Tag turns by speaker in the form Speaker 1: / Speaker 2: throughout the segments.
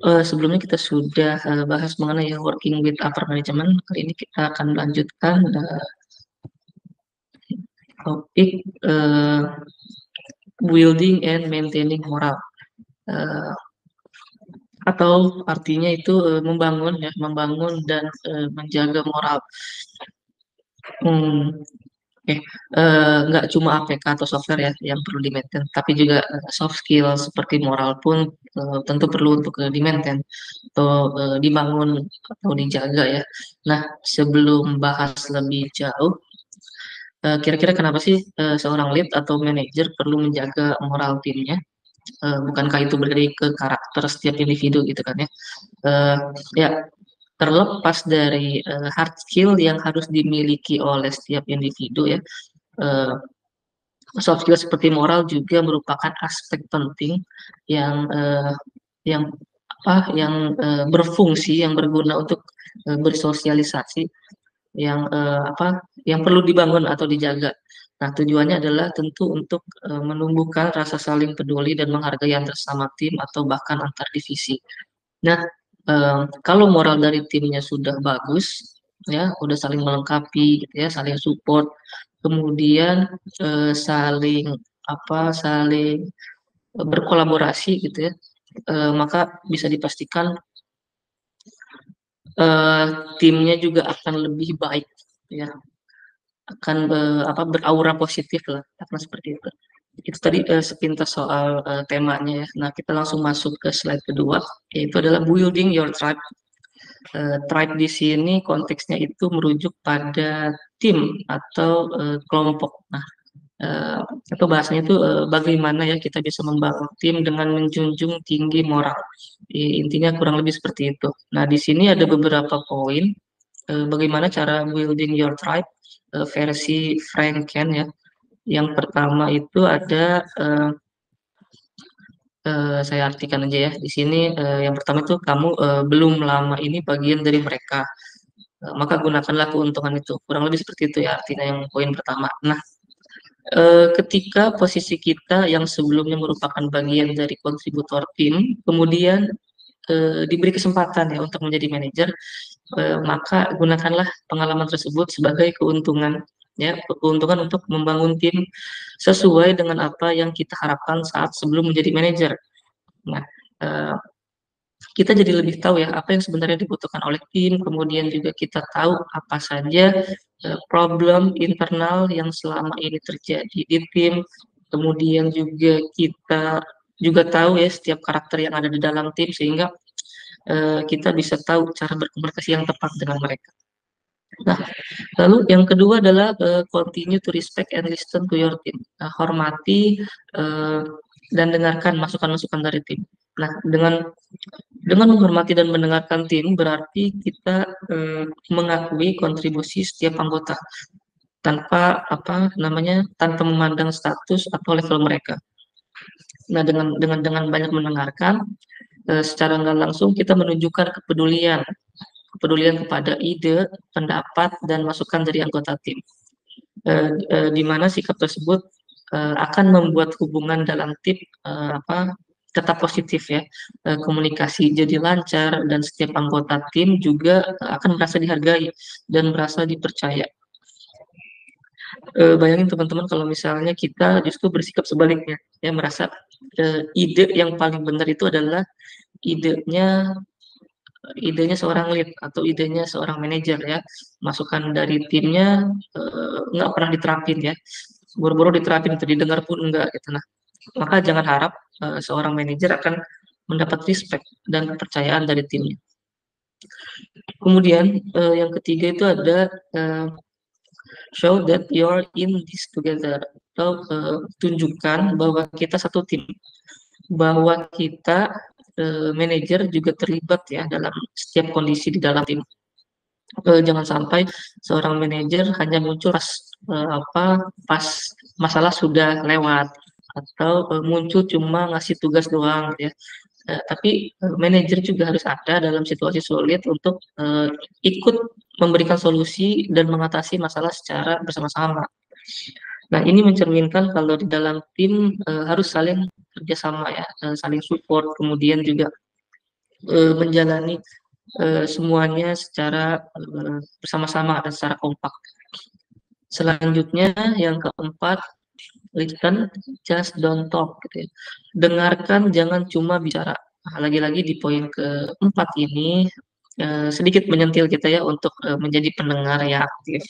Speaker 1: Sebelumnya kita sudah bahas mengenai working with upper management. Kali ini kita akan melanjutkan topik building and maintaining moral. Uh, atau artinya itu membangun ya, membangun dan menjaga moral. Oke, nggak cuma APK atau software ya yang perlu di-maintain, tapi juga soft skill seperti moral pun tentu perlu untuk di-maintain atau dibangun atau dijaga ya. Nah, sebelum bahas lebih jauh, kira-kira kenapa sih seorang lead atau manajer perlu menjaga moral timnya? Bukankah itu berdiri ke karakter setiap individu gitu kan ya? Eh, ya, terlepas dari hard skill yang harus dimiliki oleh setiap individu ya, eh, soft skill seperti moral juga merupakan aspek penting yang yang berfungsi, yang berguna untuk bersosialisasi, yang perlu dibangun atau dijaga. Nah, tujuannya adalah tentu untuk menumbuhkan rasa saling peduli dan menghargai antar sesama tim atau bahkan antar divisi. Nah, kalau moral dari timnya sudah bagus, ya, udah saling melengkapi, gitu ya, saling support, kemudian saling berkolaborasi, gitu ya, maka bisa dipastikan eh, timnya juga akan lebih baik, ya, akan beraura positif lah, akan seperti itu. Itu tadi sepintas soal temanya ya. Nah, kita langsung masuk ke slide kedua, yaitu adalah building your tribe. Tribe di sini konteksnya itu merujuk pada tim atau kelompok. Nah, eh, atau bahasanya itu bagaimana ya kita bisa membangun tim dengan menjunjung tinggi moral. Intinya kurang lebih seperti itu. Nah, di sini ada beberapa poin bagaimana cara building your tribe versi Frank Ken ya. Yang pertama itu ada saya artikan aja ya. Di sini yang pertama itu kamu belum lama ini bagian dari mereka. Maka gunakanlah keuntungan itu. Kurang lebih seperti itu ya artinya yang poin pertama. Nah, ketika posisi kita yang sebelumnya merupakan bagian dari kontributor tim, kemudian diberi kesempatan ya untuk menjadi manajer, maka gunakanlah pengalaman tersebut sebagai keuntungan ya, keuntungan untuk membangun tim sesuai dengan apa yang kita harapkan saat sebelum menjadi manajer. Nah, eh, kita jadi lebih tahu ya apa yang sebenarnya dibutuhkan oleh tim, kemudian juga kita tahu apa saja problem internal yang selama ini terjadi di tim, kemudian juga kita juga tahu ya setiap karakter yang ada di dalam tim sehingga kita bisa tahu cara berkomunikasi yang tepat dengan mereka. Nah, lalu yang kedua adalah continue to respect and listen to your team. Nah, hormati uh, dan dengarkan masukan-masukan dari tim. Nah, dengan menghormati dan mendengarkan tim berarti kita mengakui kontribusi setiap anggota tanpa memandang status atau level mereka. Nah, dengan banyak mendengarkan secara nggak langsung kita menunjukkan kepedulian kepada ide, pendapat dan masukan dari anggota tim. Di mana sikap tersebut akan membuat hubungan dalam tim tetap positif ya, komunikasi jadi lancar dan setiap anggota tim juga akan merasa dihargai dan merasa dipercaya. Bayangin teman-teman kalau misalnya kita justru bersikap sebaliknya, ya merasa ide yang paling benar itu adalah idenya idenya seorang lead atau idenya seorang manajer ya, masukan dari timnya nggak pernah diterapin ya, buru-buru diterapin itu didengar pun enggak gitu. Nah, maka jangan harap seorang manajer akan mendapat respect dan kepercayaan dari timnya. Kemudian yang ketiga itu ada show that you're in this together, atau tunjukkan bahwa kita satu tim, bahwa kita manajer juga terlibat ya dalam setiap kondisi di dalam tim. Jangan sampai seorang manajer hanya muncul pas masalah sudah lewat atau muncul cuma ngasih tugas doang gitu ya. Tapi manajer juga harus ada dalam situasi sulit untuk ikut memberikan solusi dan mengatasi masalah secara bersama-sama. Nah, ini mencerminkan kalau di dalam tim harus saling kerjasama ya, saling support, kemudian juga menjalani semuanya secara bersama-sama dan secara kompak. Selanjutnya yang keempat, listen, just don't talk gitu ya. Dengarkan, jangan cuma bicara. Nah, lagi-lagi di poin keempat ini sedikit menyentil kita ya untuk menjadi pendengar yang aktif.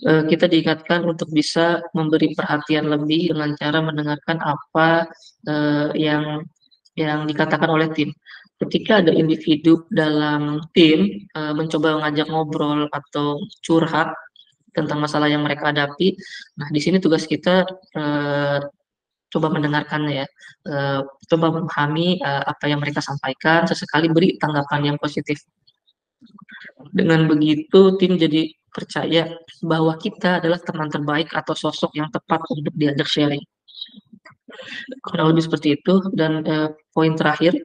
Speaker 1: Kita diingatkan untuk bisa memberi perhatian lebih dengan cara mendengarkan apa yang dikatakan oleh tim. Ketika ada individu dalam tim mencoba mengajak ngobrol atau curhat tentang masalah yang mereka hadapi, nah di sini tugas kita coba mendengarkannya ya, coba memahami apa yang mereka sampaikan, sesekali beri tanggapan yang positif. Dengan begitu, tim jadi percaya bahwa kita adalah teman terbaik atau sosok yang tepat untuk diajak sharing. Kurang lebih seperti itu. Dan poin terakhir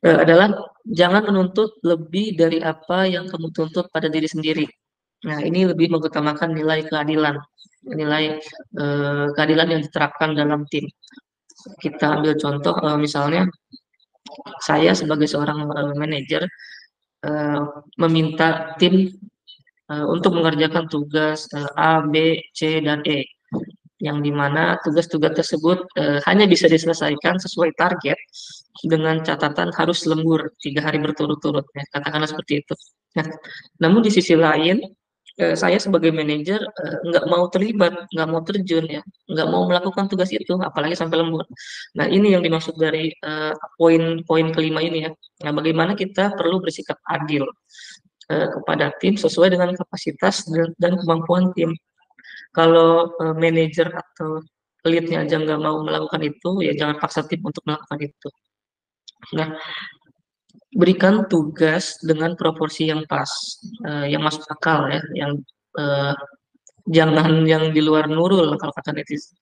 Speaker 1: adalah jangan menuntut lebih dari apa yang kamu tuntut pada diri sendiri. Nah, ini lebih mengutamakan nilai keadilan, nilai keadilan yang diterapkan dalam tim. Kita ambil contoh, misalnya saya sebagai seorang manajer meminta tim untuk mengerjakan tugas A, B, C, dan E, yang dimana tugas-tugas tersebut hanya bisa diselesaikan sesuai target dengan catatan harus lembur 3 hari berturut-turut, ya, katakanlah seperti itu. Nah, namun di sisi lain, saya sebagai manajer nggak mau terlibat, nggak mau terjun ya, nggak mau melakukan tugas itu, apalagi sampai lembur. Nah, ini yang dimaksud dari poin-poin kelima ini ya. Nah, bagaimana kita perlu bersikap adil kepada tim sesuai dengan kapasitas dan kemampuan tim. Kalau manajer atau lead-nya aja nggak mau melakukan itu, ya jangan paksa tim untuk melakukan itu. Nah, berikan tugas dengan proporsi yang pas, yang masuk akal ya, yang jangan yang di luar nurul kalau kata netizen.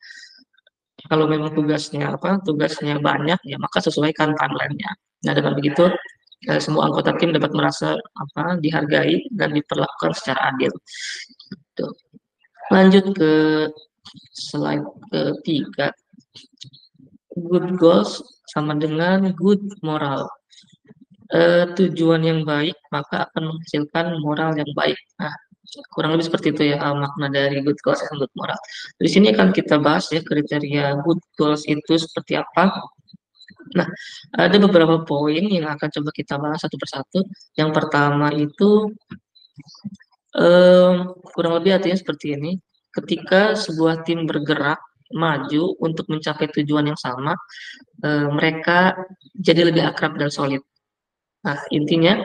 Speaker 1: Kalau memang tugasnya banyak ya maka sesuaikan timeline-nya. Nah, dengan begitu semua anggota tim dapat merasa dihargai dan diperlakukan secara adil. Tuh. Lanjut ke slide ketiga. Good goals sama dengan good moral. Tujuan yang baik maka akan menghasilkan moral yang baik. Nah, kurang lebih seperti itu ya makna dari good goals and good moral. Di sini akan kita bahas ya kriteria good goals itu seperti apa. Nah, ada beberapa poin yang akan coba kita bahas satu persatu. Yang pertama itu kurang lebih artinya seperti ini. Ketika sebuah tim bergerak maju untuk mencapai tujuan yang sama, mereka jadi lebih akrab dan solid. Nah, intinya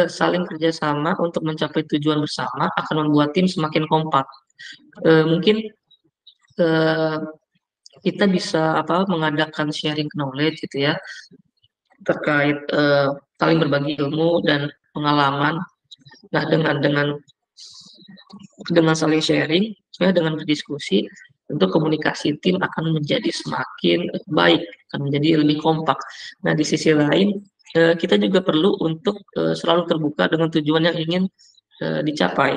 Speaker 1: saling kerjasama untuk mencapai tujuan bersama akan membuat tim semakin kompak. Mungkin kita bisa mengadakan sharing knowledge gitu ya terkait saling berbagi ilmu dan pengalaman. Nah, dengan saling sharing, ya, dengan berdiskusi, tentu komunikasi tim akan menjadi semakin baik, akan menjadi lebih kompak. Nah, di sisi lain, kita juga perlu untuk selalu terbuka dengan tujuan yang ingin dicapai.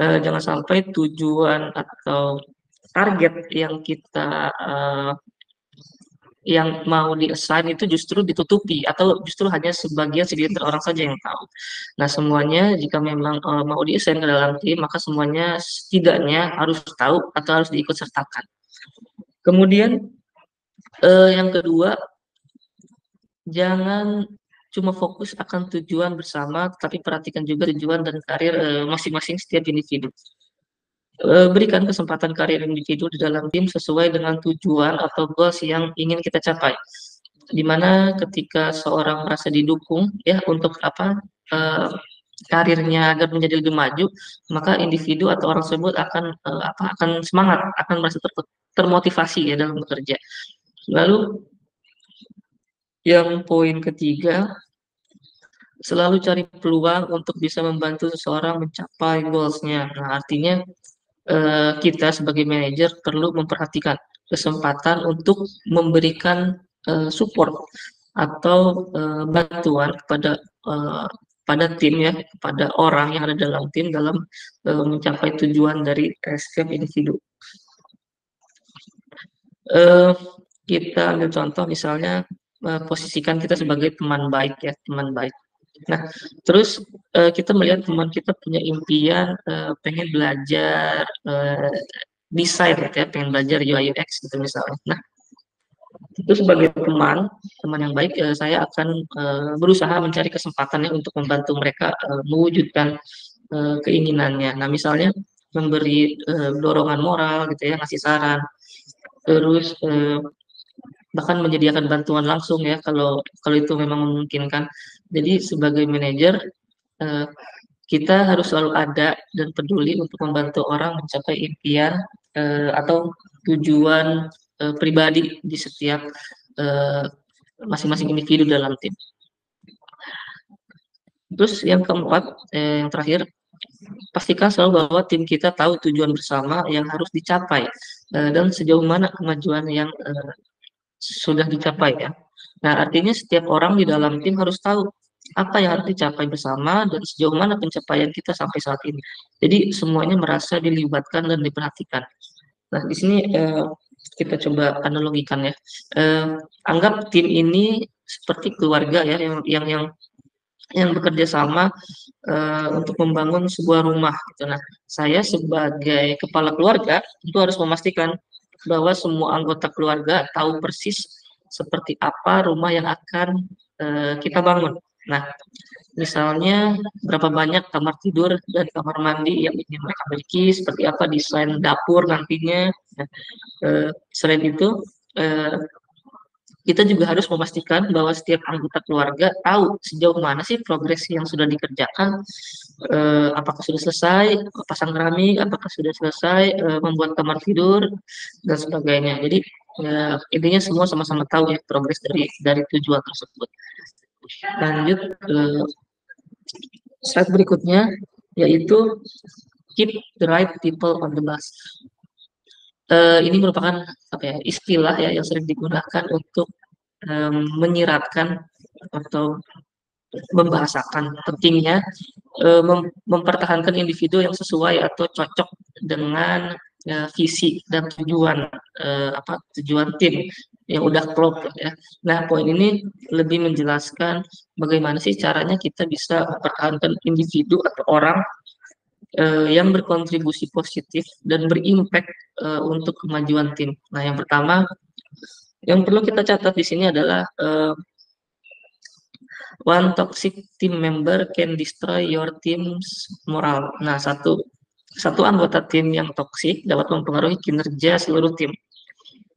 Speaker 1: Jangan sampai tujuan atau target yang mau di-assign itu justru ditutupi atau justru hanya sebagian segelintir orang saja yang tahu. Nah, semuanya jika memang mau di-assign ke dalam tim, maka semuanya setidaknya harus tahu atau harus diikut sertakan. Kemudian yang kedua, jangan cuma fokus akan tujuan bersama, tapi perhatikan juga tujuan dan karir masing-masing setiap individu. Berikan kesempatan karir individu di dalam tim sesuai dengan tujuan atau goals yang ingin kita capai. Dimana ketika seorang merasa didukung ya untuk karirnya agar menjadi lebih maju, maka individu atau orang tersebut akan semangat, akan merasa termotivasi ya dalam bekerja. Lalu yang poin ketiga, selalu cari peluang untuk bisa membantu seseorang mencapai goals-nya. Nah, artinya kita sebagai manajer perlu memperhatikan kesempatan untuk memberikan support atau bantuan kepada pada tim ya, pada orang yang ada dalam tim dalam mencapai tujuan dari setiap individu. Eh, kita ambil contoh misalnya posisikan kita sebagai teman baik ya, teman baik. Nah, terus kita melihat teman kita punya impian pengen belajar desain gitu ya, pengen belajar UI UX gitu misalnya. Nah, itu sebagai teman yang baik, saya akan berusaha mencari kesempatannya untuk membantu mereka mewujudkan keinginannya. Nah, misalnya memberi dorongan moral gitu ya, ngasih saran, terus bahkan menyediakan bantuan langsung ya kalau kalau itu memang memungkinkan. Jadi sebagai manajer eh, kita harus selalu ada dan peduli untuk membantu orang mencapai impian atau tujuan pribadi di setiap eh, masing-masing individu dalam tim. Terus yang keempat, yang terakhir, pastikan selalu bahwa tim kita tahu tujuan bersama yang harus dicapai dan sejauh mana kemajuan yang sudah dicapai ya. Nah, artinya setiap orang di dalam tim harus tahu apa yang harus dicapai bersama dan sejauh mana pencapaian kita sampai saat ini. Jadi semuanya merasa dilibatkan dan diperhatikan. Nah, di sini kita coba analogikan ya. Eh, Anggap tim ini seperti keluarga ya yang bekerja sama untuk membangun sebuah rumah gitu. Nah, saya sebagai kepala keluarga itu harus memastikan bahwa semua anggota keluarga tahu persis seperti apa rumah yang akan kita bangun. Nah, misalnya berapa banyak kamar tidur dan kamar mandi yang ingin mereka miliki, seperti apa desain dapur nantinya. Nah, selain itu, eh, kita juga harus memastikan bahwa setiap anggota keluarga tahu sejauh mana sih progres yang sudah dikerjakan, apakah sudah selesai pasang keramik, apakah sudah selesai membuat kamar tidur dan sebagainya. Jadi intinya semua sama-sama tahu ya progres dari tujuan tersebut. Lanjut ke slide berikutnya, yaitu keep the right people on the bus. Ini merupakan apa ya, istilah ya yang sering digunakan untuk menyiratkan atau membahasakan pentingnya mempertahankan individu yang sesuai atau cocok dengan visi dan tujuan tujuan tim yang udah klop ya. Nah, poin ini lebih menjelaskan bagaimana sih caranya kita bisa mempertahankan individu atau orang yang berkontribusi positif dan berimpact untuk kemajuan tim. Nah, yang pertama yang perlu kita catat di sini adalah one toxic team member can destroy your team's moral. Nah, satu anggota tim yang toksik dapat mempengaruhi kinerja seluruh tim.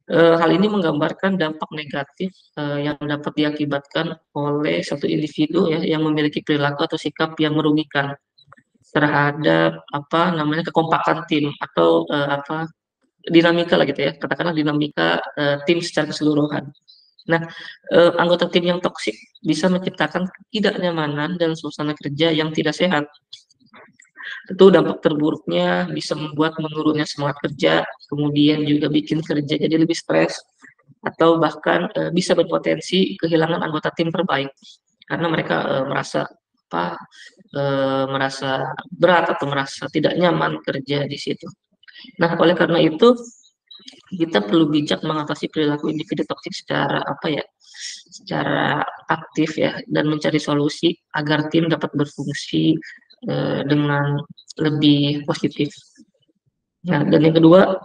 Speaker 1: Hal ini menggambarkan dampak negatif yang dapat diakibatkan oleh satu individu ya yang memiliki perilaku atau sikap yang merugikan terhadap apa namanya kekompakan tim atau dinamika lah gitu ya, katakanlah dinamika tim secara keseluruhan. Nah, anggota tim yang toksik bisa menciptakan ketidaknyamanan dan suasana kerja yang tidak sehat. Tentu dampak terburuknya bisa membuat menurunnya semangat kerja, kemudian juga bikin kerja jadi lebih stres, atau bahkan bisa berpotensi kehilangan anggota tim terbaik karena mereka apa merasa berat atau merasa tidak nyaman kerja di situ. Nah, oleh karena itu kita perlu bijak mengatasi perilaku individu toksik secara apa ya, secara aktif ya, dan mencari solusi agar tim dapat berfungsi dengan lebih positif. Nah, dan yang kedua,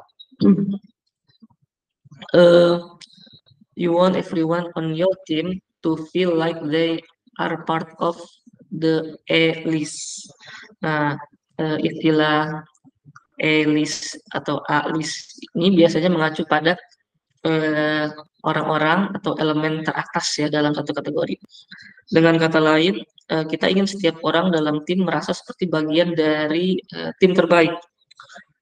Speaker 1: you want everyone on your team to feel like they are part of the A-list. Nah, istilah A-list atau A-list ini biasanya mengacu pada orang-orang atau elemen teratas ya dalam satu kategori. Dengan kata lain, kita ingin setiap orang dalam tim merasa seperti bagian dari tim terbaik.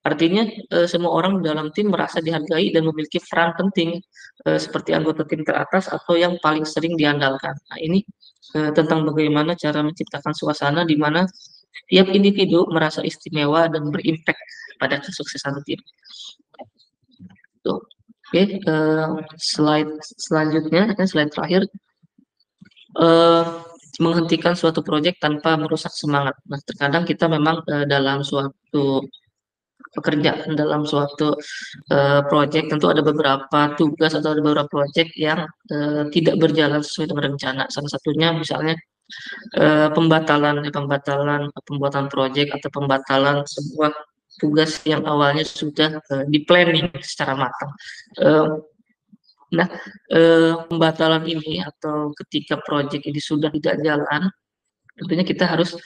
Speaker 1: Artinya semua orang dalam tim merasa dihargai dan memiliki peran penting seperti anggota tim teratas atau yang paling sering diandalkan. Nah, ini tentang bagaimana cara menciptakan suasana di mana tiap individu merasa istimewa dan berimpact pada kesuksesan tim. Tuh. Oke, slide selanjutnya, slide terakhir, eh, menghentikan suatu proyek tanpa merusak semangat. Nah, terkadang kita memang dalam suatu pekerjaan, dalam suatu proyek tentu ada beberapa tugas atau ada beberapa proyek yang tidak berjalan sesuai dengan rencana. Salah satunya misalnya pembatalan pembuatan proyek atau pembatalan sebuah tugas yang awalnya sudah di planning secara matang. Eh, Nah, pembatalan ini atau ketika proyek ini sudah tidak jalan, tentunya kita harus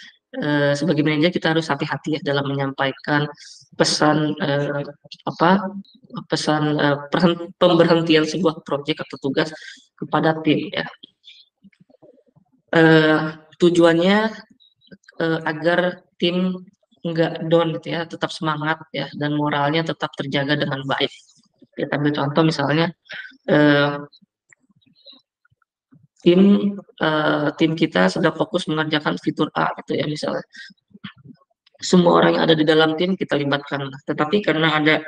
Speaker 1: sebagai manajer kita harus hati-hati ya dalam menyampaikan pesan pesan pemberhentian sebuah proyek atau tugas kepada tim ya. Tujuannya agar tim nggak down gitu ya, tetap semangat ya dan moralnya tetap terjaga dengan baik. Kita ambil contoh misalnya eh, tim tim kita sedang fokus mengerjakan fitur A gitu ya misalnya. Semua orang yang ada di dalam tim kita libatkan. Tetapi karena ada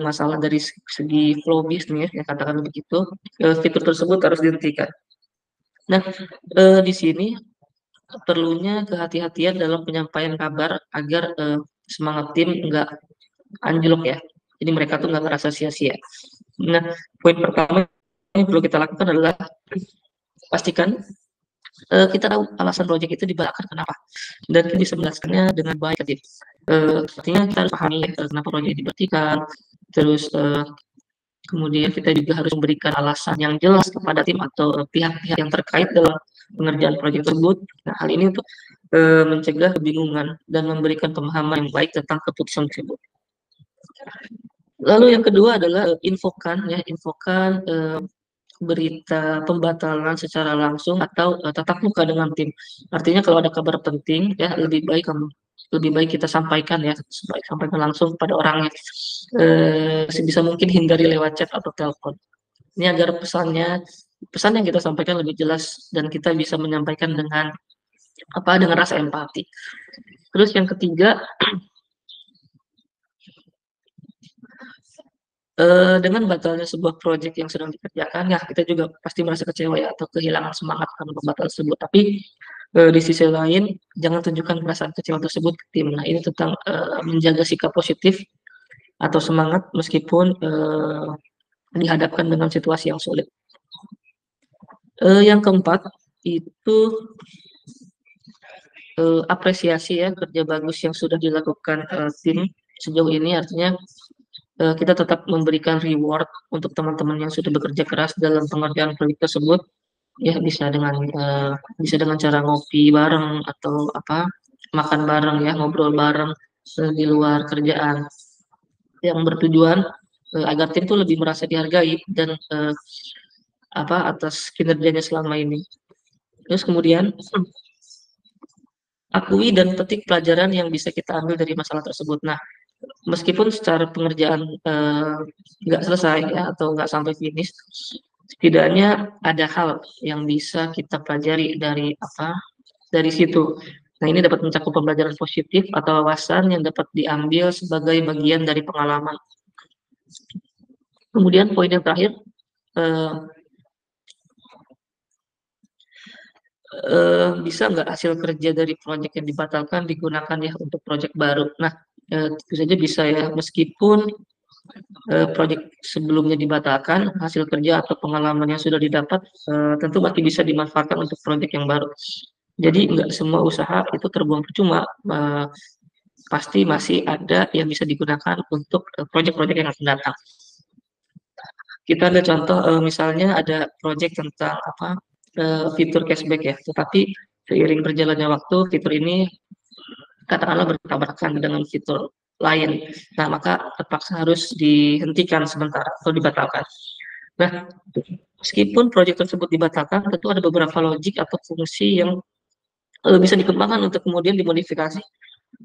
Speaker 1: masalah dari segi flow bisnis ya katakan begitu, fitur tersebut harus dihentikan. Nah, di sini perlunya kehati-hatian dalam penyampaian kabar agar semangat tim nggak anjlok ya. Jadi mereka tuh nggak merasa sia-sia. Nah, poin pertama yang perlu kita lakukan adalah pastikan kita tahu alasan proyek itu dibatalkan kenapa dan kita bisa menjelaskannya dengan baik. Artinya kita harus pahami kenapa proyek diberhentikan, terus kemudian kita juga harus memberikan alasan yang jelas kepada tim atau pihak-pihak yang terkait dalam pengerjaan proyek tersebut. Nah, hal ini untuk mencegah kebingungan dan memberikan pemahaman yang baik tentang keputusan tersebut. Lalu yang kedua adalah infokan berita pembatalan secara langsung atau tatap muka dengan tim. Artinya kalau ada kabar penting ya lebih baik kita sampaikan ya, sampaikan langsung pada orangnya. Sebisa mungkin hindari lewat chat atau telepon. Ini agar pesan yang kita sampaikan lebih jelas dan kita bisa menyampaikan dengan rasa empati. Terus yang ketiga, dengan batalnya sebuah proyek yang sedang dikerjakan, ya kita juga pasti merasa kecewa ya atau kehilangan semangat karena pembatalan tersebut. Tapi di sisi lain, jangan tunjukkan perasaan kecewa tersebut ke tim. Nah, ini tentang menjaga sikap positif atau semangat meskipun dihadapkan dengan situasi yang sulit. Yang keempat itu apresiasi ya kerja bagus yang sudah dilakukan tim sejauh ini, artinya kita tetap memberikan reward untuk teman-teman yang sudah bekerja keras dalam pengerjaan proyek tersebut ya, bisa dengan cara ngopi bareng atau makan bareng ya, ngobrol bareng di luar kerjaan yang bertujuan agar tim itu lebih merasa dihargai dan atas kinerjanya selama ini. Terus kemudian akui dan petik pelajaran yang bisa kita ambil dari masalah tersebut. Nah, meskipun secara pengerjaan nggak selesai ya atau nggak sampai finish, setidaknya ada hal yang bisa kita pelajari dari situ. Nah, ini dapat mencakup pembelajaran positif atau wawasan yang dapat diambil sebagai bagian dari pengalaman. Kemudian poin yang terakhir, bisa nggak hasil kerja dari proyek yang dibatalkan digunakan ya untuk proyek baru. Nah, tentu saja bisa ya, meskipun proyek sebelumnya dibatalkan, hasil kerja atau pengalaman yang sudah didapat tentu masih bisa dimanfaatkan untuk proyek yang baru. Jadi nggak semua usaha itu terbuang percuma, pasti masih ada yang bisa digunakan untuk proyek-proyek yang akan datang. Kita ada contoh misalnya ada proyek tentang fitur cashback ya, tetapi seiring berjalannya waktu fitur ini katakanlah bertabrakan dengan fitur lain. Nah, maka terpaksa harus dihentikan sementara atau dibatalkan. Nah, meskipun proyek tersebut dibatalkan, tentu ada beberapa logik atau fungsi yang bisa dikembangkan untuk kemudian dimodifikasi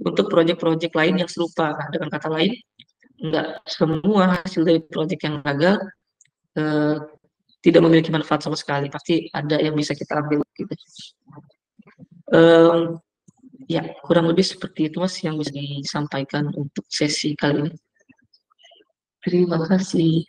Speaker 1: untuk proyek-proyek lain yang serupa. Nah, dengan kata lain, enggak semua hasil dari proyek yang gagal tidak memiliki manfaat sama sekali. Pasti ada yang bisa kita ambil gitu. Ya, kurang lebih seperti itu Mas yang bisa disampaikan untuk sesi kali ini. Terima kasih.